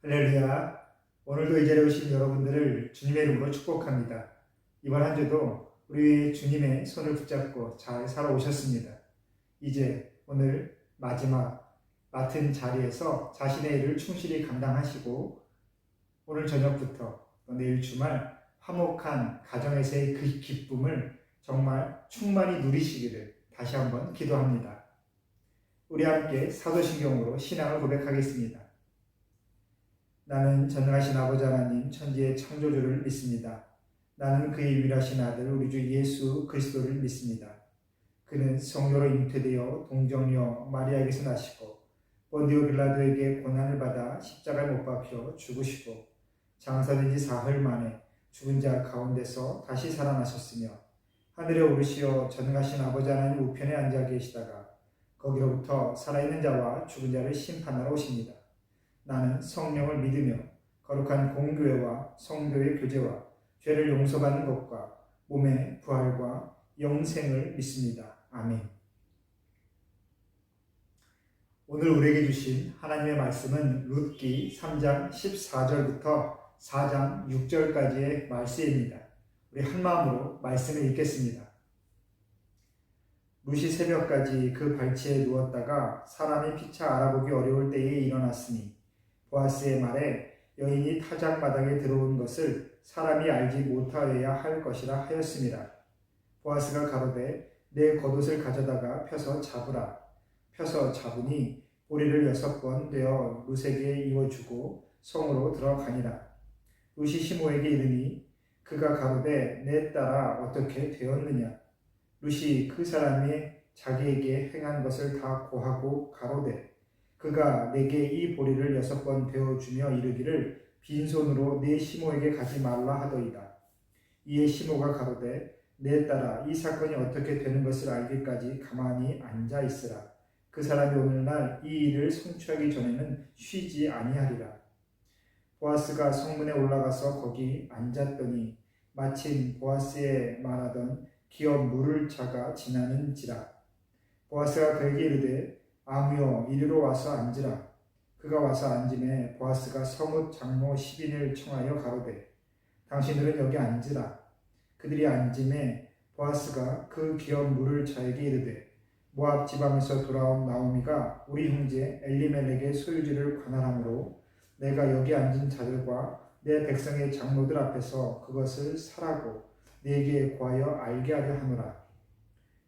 할렐루야. 오늘도 이 자리에 오신 여러분들을 주님의 이름으로 축복합니다. 이번 한 주도 우리 주님의 손을 붙잡고 잘 살아오셨습니다. 이제 오늘 마지막 맡은 자리에서 자신의 일을 충실히 감당하시고 오늘 저녁부터 또 내일 주말 화목한 가정에서의 그 기쁨을 정말 충만히 누리시기를 다시 한번 기도합니다. 우리 함께 사도신경으로 신앙을 고백하겠습니다. 나는 전능하신 아버지 하나님 천지의 창조주를 믿습니다. 나는 그의 유일하신 아들 우리 주 예수 그리스도를 믿습니다. 그는 성녀로 잉태되어 동정녀 마리아에게서 나시고 본디오 빌라도에게 고난을 받아 십자가에 못 박혀 죽으시고 장사된 지 사흘 만에 죽은 자 가운데서 다시 살아나셨으며 하늘에 오르시어 전능하신 아버지 하나님 우편에 앉아 계시다가 거기로부터 살아있는 자와 죽은 자를 심판하러 오십니다. 나는 성령을 믿으며 거룩한 공교회와 성도의 교제와 죄를 용서받는 것과 몸의 부활과 영생을 믿습니다. 아멘. 오늘 우리에게 주신 하나님의 말씀은 룻기 3장 14절부터 4장 6절까지의 말씀입니다. 우리 한마음으로 말씀을 읽겠습니다. 룻이 새벽까지 그 발치에 누웠다가 사람이 피차 알아보기 어려울 때에 일어났으니 보아스의 말에 여인이 타작마당에 들어온 것을 사람이 알지 못하여야 할 것이라 하였습니다. 보아스가 가로되 내 겉옷을 가져다가 펴서 잡으라. 펴서 잡으니 보리를 6번 되어 룻에게 이어주고 성으로 들어가니라. 룻이 시모에게 이르니 그가 가로되 내 딸아 어떻게 되었느냐. 룻이 그 사람이 자기에게 행한 것을 다 고하고 가로되 그가 내게 이 보리를 6번 베어주며 이르기를 빈손으로 내 시모에게 가지 말라 하더이다. 이에 시모가 가로되 내 딸아 이 사건이 어떻게 되는 것을 알기까지 가만히 앉아 있으라. 그 사람이 오늘날 이 일을 성취하기 전에는 쉬지 아니하리라. 보아스가 성문에 올라가서 거기 앉았더니 마침 보아스에 말하던 기업 물을 차가 지나는지라. 보아스가 그에게 이르되 아무여 이리로 와서 앉으라. 그가 와서 앉음에 보아스가 성읍 장로 10인을 청하여 가로되 당신들은 여기 앉으라. 그들이 앉음에 보아스가 그 기업 물을 자에게 이르되 모압 지방에서 돌아온 나오미가 우리 형제 엘리멜렉의 소유지를 관할하므로 내가 여기 앉은 자들과 내 백성의 장로들 앞에서 그것을 사라고 네게 구하여 알게 하려 하노라.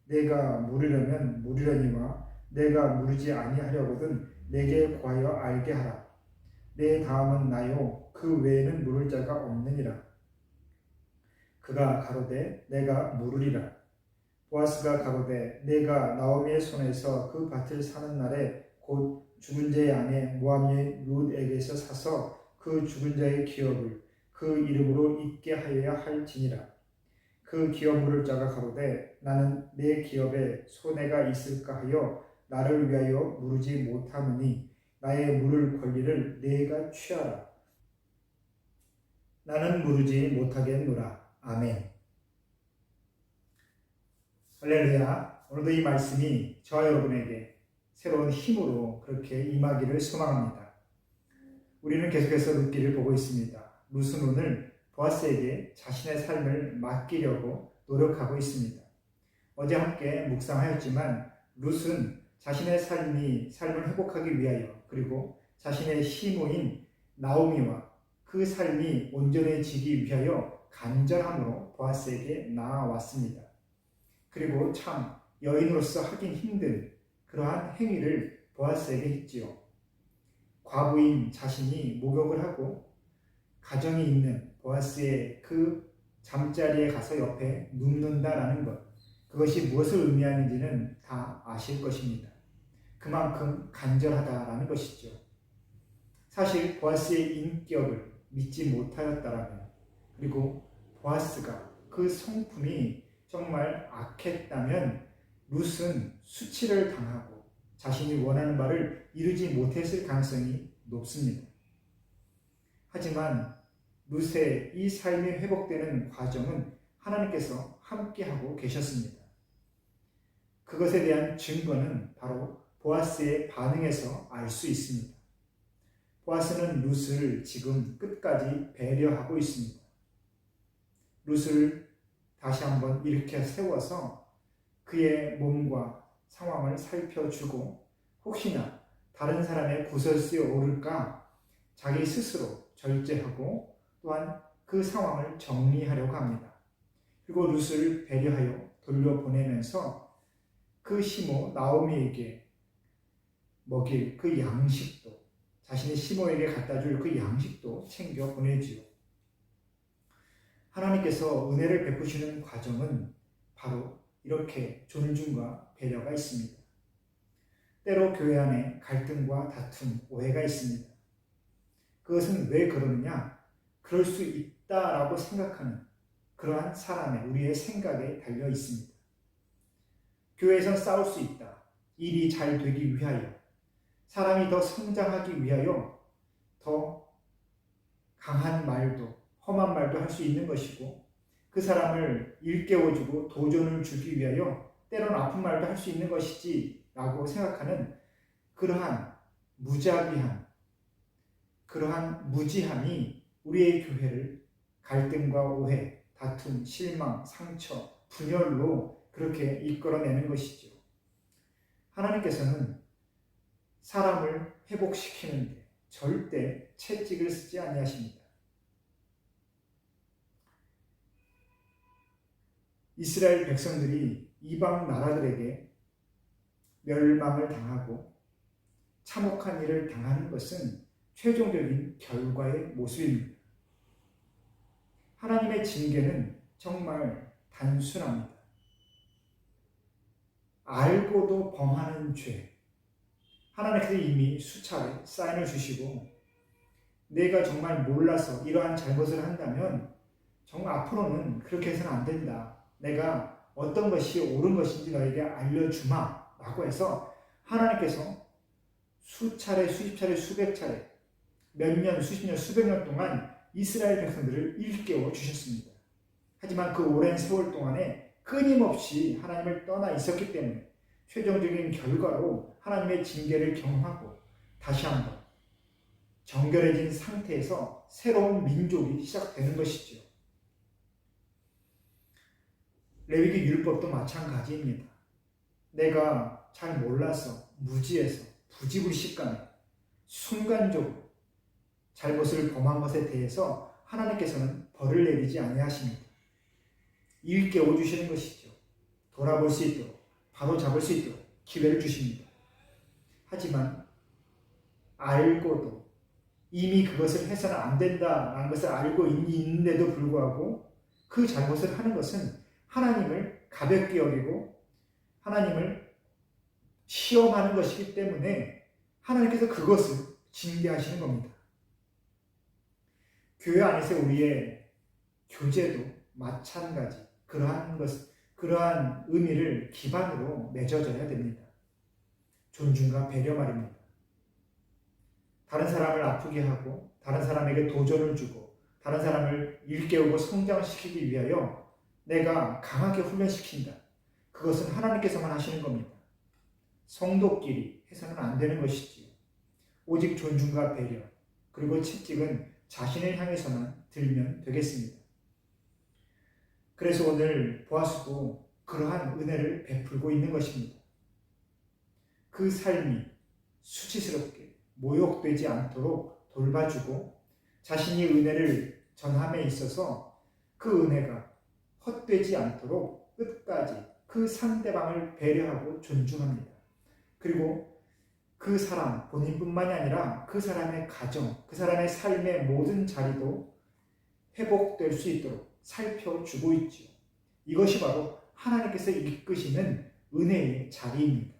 내가 물으려면 물으려니와 내가 물으지 아니하려거든 내게 구하여 알게 하라. 내 다음은 나요 그 외에는 물을 자가 없느니라. 그가 가로되 내가 물으리라. 보아스가 가로되 내가 나오미의 손에서 그 밭을 사는 날에 곧 죽은 자의 아내 모압녀 룻에게서 사서 그 죽은 자의 기업을 그 이름으로 잊게 하여야 할지니라. 그 기업 물을 자가 가로되 나는 내 기업에 손해가 있을까 하여 나를 위하여 물으지 못하느니 나의 물을 권리를 네가 취하라. 나는 물으지 못하겠노라. 아멘. 할렐루야. 오늘도 이 말씀이 저와 여러분에게 새로운 힘으로 그렇게 임하기를 소망합니다. 우리는 계속해서 룻기를 보고 있습니다. 룻은 오늘 보아스에게 자신의 삶을 맡기려고 노력하고 있습니다. 어제 함께 묵상하였지만 룻은 자신의 삶을 회복하기 위하여 그리고 자신의 시모인 나오미와 그 삶이 온전해지기 위하여 간절함으로 보아스에게 나아왔습니다. 그리고 참 여인으로서 하긴 힘든 그러한 행위를 보아스에게 했지요. 과부인 자신이 목욕을 하고 가정이 있는 보아스의 그 잠자리에 가서 옆에 눕는다라는 것, 그것이 무엇을 의미하는지는 다 아실 것입니다. 그만큼 간절하다라는 것이죠. 사실 보아스의 인격을 믿지 못하였다라면, 그리고 보아스가 그 성품이 정말 악했다면 룻은 수치를 당하고 자신이 원하는 바를 이루지 못했을 가능성이 높습니다. 하지만 룻의 이 삶이 회복되는 과정은 하나님께서 함께하고 계셨습니다. 그것에 대한 증거는 바로 보아스의 반응에서 알 수 있습니다. 보아스는 룻을 지금 끝까지 배려하고 있습니다. 룻을 다시 한번 일으켜 세워서 그의 몸과 상황을 살펴주고 혹시나 다른 사람의 구설수에 오를까 자기 스스로 절제하고 또한 그 상황을 정리하려고 합니다. 그리고 룻을 배려하여 돌려보내면서 그 시모 나오미에게 먹일 그 양식도, 자신의 시모에게 갖다 줄 그 양식도 챙겨 보내지요. 하나님께서 은혜를 베푸시는 과정은 바로 이렇게 존중과 배려가 있습니다. 때로 교회 안에 갈등과 다툼, 오해가 있습니다. 그것은 왜 그러느냐? 그럴 수 있다라고 생각하는 그러한 사람의, 우리의 생각에 달려 있습니다. 교회에선 싸울 수 있다. 일이 잘 되기 위하여, 사람이 더 성장하기 위하여 더 강한 말도, 험한 말도 할 수 있는 것이고, 그 사람을 일깨워주고 도전을 주기 위하여 때로는 아픈 말도 할 수 있는 것이지 라고 생각하는 그러한 무자비함, 그러한 무지함이 우리의 교회를 갈등과 오해, 다툼, 실망, 상처, 분열로 그렇게 이끌어내는 것이죠. 하나님께서는 사람을 회복시키는데 절대 채찍을 쓰지 아니하십니다. 이스라엘 백성들이 이방 나라들에게 멸망을 당하고 참혹한 일을 당하는 것은 최종적인 결과의 모습입니다. 하나님의 징계는 정말 단순합니다. 알고도 범하는 죄, 하나님께서 이미 수차례 사인을 주시고 내가 정말 몰라서 이러한 잘못을 한다면 정말 앞으로는 그렇게 해서는 안 된다. 내가 어떤 것이 옳은 것인지 너에게 알려주마 라고 해서 하나님께서 수차례, 수십 차례, 수백 차례, 몇 년, 수십 년, 수백 년 동안 이스라엘 백성들을 일깨워 주셨습니다. 하지만 그 오랜 세월 동안에 끊임없이 하나님을 떠나 있었기 때문에 최종적인 결과로 하나님의 징계를 경험하고 다시 한번 정결해진 상태에서 새로운 민족이 시작되는 것이죠. 레위기 율법도 마찬가지입니다. 내가 잘 몰라서 무지해서 부지불식간에 순간적으로 잘못을 범한 것에 대해서 하나님께서는 벌을 내리지 아니하십니다. 일깨워 주시는 것이죠. 돌아볼 수 있도록, 바로 잡을 수 있도록 기회를 주십니다. 하지만 알고도 이미 그것을 해서는 안 된다라는 것을 알고 있는데도 불구하고 그 잘못을 하는 것은 하나님을 가볍게 여기고 하나님을 시험하는 것이기 때문에 하나님께서 그것을 징계하시는 겁니다. 교회 안에서 우리의 교제도 마찬가지 그러한 의미를 기반으로 맺어져야 됩니다. 존중과 배려 말입니다. 다른 사람을 아프게 하고 다른 사람에게 도전을 주고 다른 사람을 일깨우고 성장시키기 위하여 내가 강하게 훈련시킨다. 그것은 하나님께서만 하시는 겁니다. 성도끼리 해서는 안 되는 것이지요. 오직 존중과 배려 그리고 채찍은 자신을 향해서만 들면 되겠습니다. 그래서 오늘 보아스도 그러한 은혜를 베풀고 있는 것입니다. 그 삶이 수치스럽게 모욕되지 않도록 돌봐주고 자신이 은혜를 전함에 있어서 그 은혜가 헛되지 않도록 끝까지 그 상대방을 배려하고 존중합니다. 그리고 그 사람 본인뿐만이 아니라 그 사람의 가정, 그 사람의 삶의 모든 자리도 회복될 수 있도록 살펴주고 있죠. 이것이 바로 하나님께서 이끄시는 은혜의 자리입니다.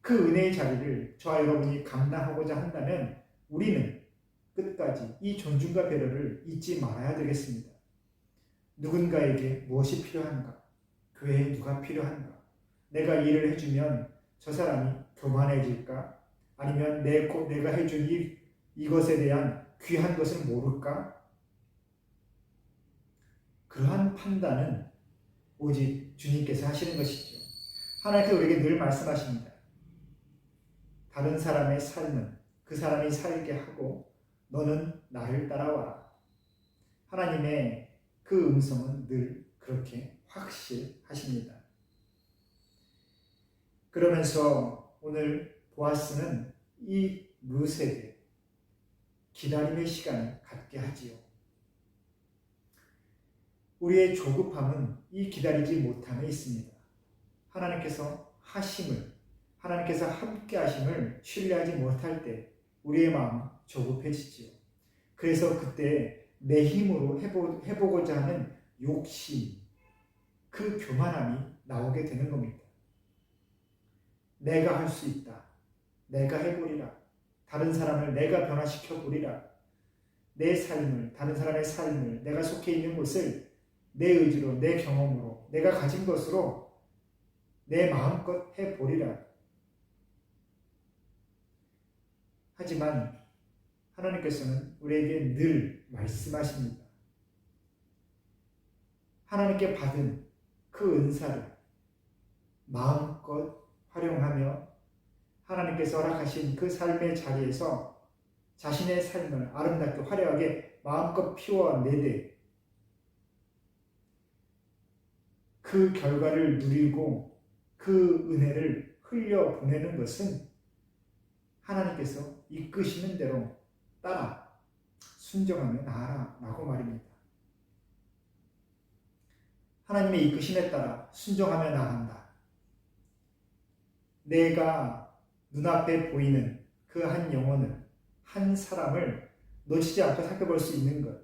그 은혜의 자리를 저와 여러분이 감당하고자 한다면 우리는 끝까지 이 존중과 배려를 잊지 말아야 되겠습니다. 누군가에게 무엇이 필요한가? 교회에 누가 필요한가? 내가 일을 해주면 저 사람이 교만해질까? 아니면 내가 해준 이것에 대한 귀한 것을 모를까? 그러한 판단은 오직 주님께서 하시는 것이죠. 하나님께서 우리에게 늘 말씀하십니다. 다른 사람의 삶은 그 사람이 살게 하고 너는 나를 따라와라. 하나님의 그 음성은 늘 그렇게 확실하십니다. 그러면서 오늘 보아스는 이 룻에게 기다림의 시간을 갖게 하지요. 우리의 조급함은 이 기다리지 못함에 있습니다. 하나님께서 하나님께서 함께 하심을 신뢰하지 못할 때 우리의 마음은 조급해지지요. 그래서 그때 내 힘으로 해보고자 하는 욕심, 그 교만함이 나오게 되는 겁니다. 내가 할 수 있다. 내가 해보리라. 다른 사람을 내가 변화시켜 보리라. 내 삶을, 다른 사람의 삶을, 내가 속해 있는 곳을 내 의지로, 내 경험으로, 내가 가진 것으로 내 마음껏 해보리라. 하지만 하나님께서는 우리에게 늘 말씀하십니다. 하나님께 받은 그 은사를 마음껏 활용하며 하나님께서 허락하신 그 삶의 자리에서 자신의 삶을 아름답게 화려하게 마음껏 피워내되 그 결과를 누리고 그 은혜를 흘려보내는 것은 하나님께서 이끄시는 대로 따라 순종하며 나아라 라고 말입니다. 하나님의 이끄심에 따라 순종하며 나간다. 내가 눈앞에 보이는 그 한 영혼을, 한 사람을 놓치지 않고 살펴볼 수 있는 것,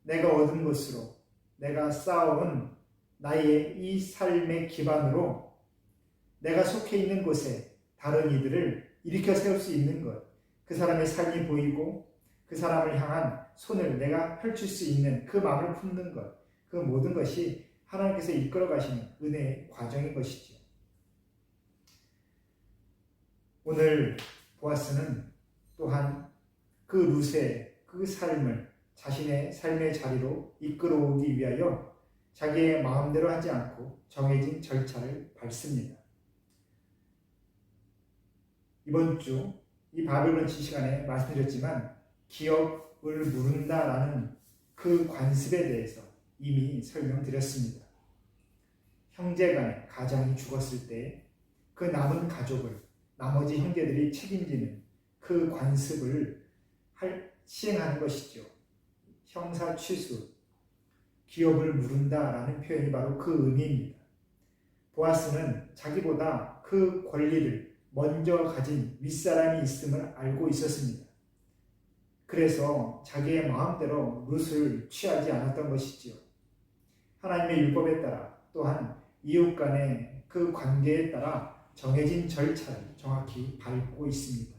내가 얻은 것으로, 내가 쌓아온 나의 이 삶의 기반으로 내가 속해 있는 곳에 다른 이들을 일으켜 세울 수 있는 것, 그 사람의 삶이 보이고 그 사람을 향한 손을 내가 펼칠 수 있는 그 마음을 품는 것, 그 모든 것이 하나님께서 이끌어 가시는 은혜의 과정인 것이죠. 오늘 보아스는 또한 그 룻의 그 삶을 자신의 삶의 자리로 이끌어오기 위하여 자기의 마음대로 하지 않고 정해진 절차를 밟습니다. 이번 주 이 바벨론치 시간에 말씀드렸지만 기업을 물은다라는 그 관습에 대해서 이미 설명드렸습니다. 형제간에 가장이 죽었을 때 그 남은 가족을 나머지 형제들이 책임지는 그 관습을 시행하는 것이죠. 형사 취수, 기업을 물은다라는 표현이 바로 그 의미입니다. 보아스는 자기보다 그 권리를 먼저 가진 윗사람이 있음을 알고 있었습니다. 그래서 자기의 마음대로 룻을 취하지 않았던 것이지요. 하나님의 율법에 따라 또한 이웃 간의 그 관계에 따라 정해진 절차를 정확히 밟고 있습니다.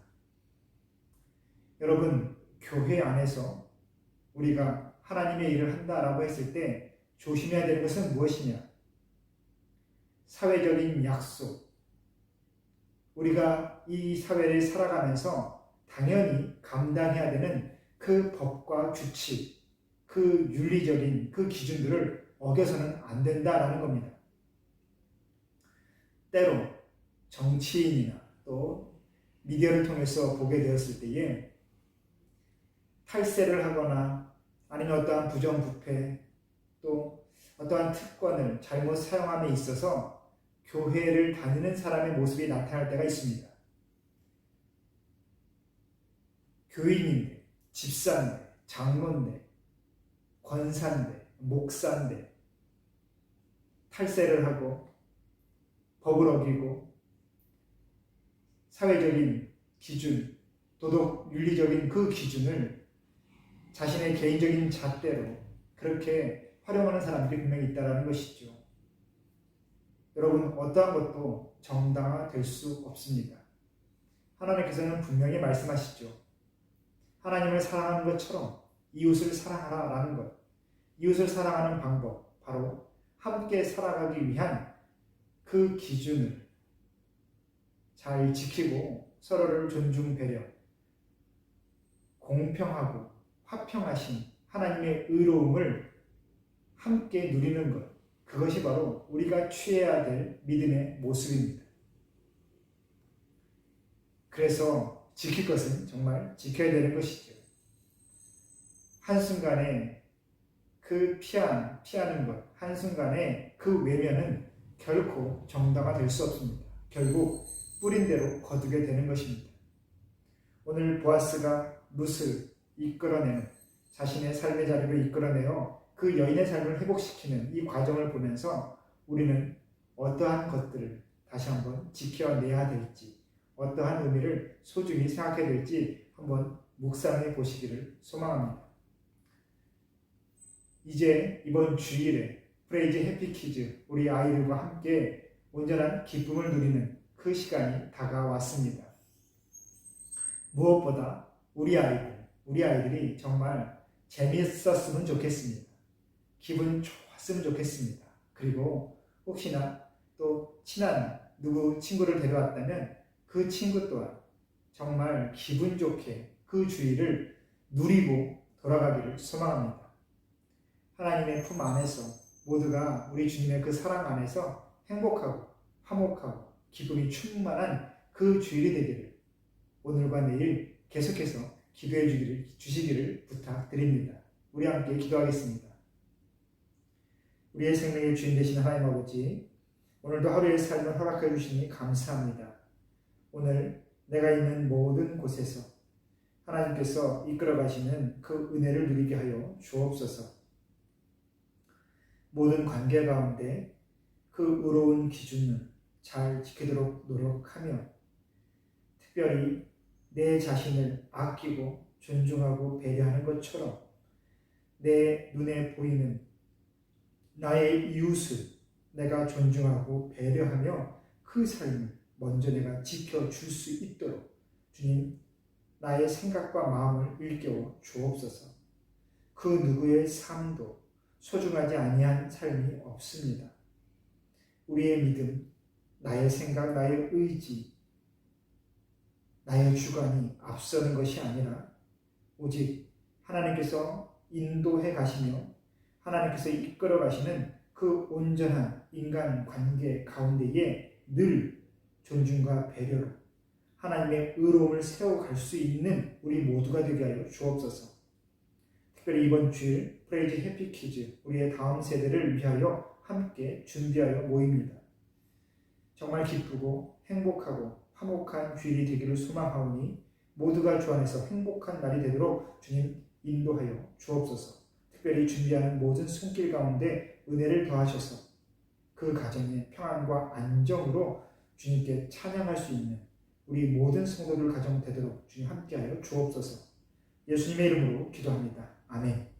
여러분, 교회 안에서 우리가 하나님의 일을 한다라고 했을 때 조심해야 되는 것은 무엇이냐? 사회적인 약속, 우리가 이 사회를 살아가면서 당연히 감당해야 되는 그 법과 규칙, 그 윤리적인 그 기준들을 어겨서는 안 된다라는 겁니다. 때로 정치인이나 또 미디어를 통해서 보게 되었을 때에 탈세를 하거나 아니면 어떠한 부정부패 또 어떠한 특권을 잘못 사용함에 있어서 교회를 다니는 사람의 모습이 나타날 때가 있습니다. 교인인데, 집사인데, 장로인데, 권사인데, 목사인데 탈세를 하고 법을 어기고 사회적인 기준, 도덕, 윤리적인 그 기준을 자신의 개인적인 잣대로 그렇게 활용하는 사람들이 분명히 있다는 것이죠. 여러분, 어떠한 것도 정당화될 수 없습니다. 하나님께서는 분명히 말씀하시죠. 하나님을 사랑하는 것처럼 이웃을 사랑하라라는 것. 이웃을 사랑하는 방법, 바로 함께 살아가기 위한 그 기준을 잘 지키고 서로를 존중, 배려, 공평하고 화평하신 하나님의 의로움을 함께 누리는 것, 그것이 바로 우리가 취해야 될 믿음의 모습입니다. 그래서 지킬 것은 정말 지켜야 되는 것이죠. 한순간에 그 피하는 것, 한순간에 그 외면은 결코 정당화될 수 없습니다. 결국 뿌린 대로 거두게 되는 것입니다. 오늘 보아스가 룻을 이끌어내는, 자신의 삶의 자리로 이끌어내어 그 여인의 삶을 회복시키는 이 과정을 보면서 우리는 어떠한 것들을 다시 한번 지켜내야 될지, 어떠한 의미를 소중히 생각해야 될지 한번 묵상해 보시기를 소망합니다. 이제 이번 주일에 프레이즈 해피키즈 우리 아이들과 함께 온전한 기쁨을 누리는 그 시간이 다가왔습니다. 무엇보다 우리 아이들이 정말 재미있었으면 좋겠습니다. 기분 좋았으면 좋겠습니다. 그리고 혹시나 또 친한 누구 친구를 데려왔다면 그 친구 또한 정말 기분 좋게 그 주일을 누리고 돌아가기를 소망합니다. 하나님의 품 안에서 모두가 우리 주님의 그 사랑 안에서 행복하고 화목하고 기쁨이 충만한 그 주일이 되기를 오늘과 내일 계속해서 기도해 주시기를 부탁드립니다. 우리 함께 기도하겠습니다. 우리의 생명의 주인 되신 하나님 아버지, 오늘도 하루의 삶을 허락해 주시니 감사합니다. 오늘 내가 있는 모든 곳에서 하나님께서 이끌어 가시는 그 은혜를 누리게 하여 주옵소서. 모든 관계 가운데 그 의로운 기준을 잘 지키도록 노력하며 특별히 내 자신을 아끼고 존중하고 배려하는 것처럼 내 눈에 보이는 나의 이웃을 내가 존중하고 배려하며 그 삶을 먼저 내가 지켜줄 수 있도록 주님, 나의 생각과 마음을 일깨워 주옵소서. 그 누구의 삶도 소중하지 아니한 삶이 없습니다. 우리의 믿음, 나의 생각, 나의 의지, 나의 주관이 앞서는 것이 아니라 오직 하나님께서 인도해 가시며 하나님께서 이끌어 가시는 그 온전한 인간 관계 가운데에 늘 존중과 배려로 하나님의 의로움을 세워갈 수 있는 우리 모두가 되게 하여 주옵소서. 특별히 이번 주일 프레이즈 해피키즈 우리의 다음 세대를 위하여 함께 준비하여 모입니다. 정말 기쁘고 행복하고 화목한 주일이 되기를 소망하오니 모두가 주 안에서 행복한 날이 되도록 주님 인도하여 주옵소서. 특별히 준비하는 모든 손길 가운데 은혜를 더하셔서 그 가정의 평안과 안정으로 주님께 찬양할 수 있는 우리 모든 성도들 가정 되도록 주님 함께하여 주옵소서. 예수님의 이름으로 기도합니다. 아멘.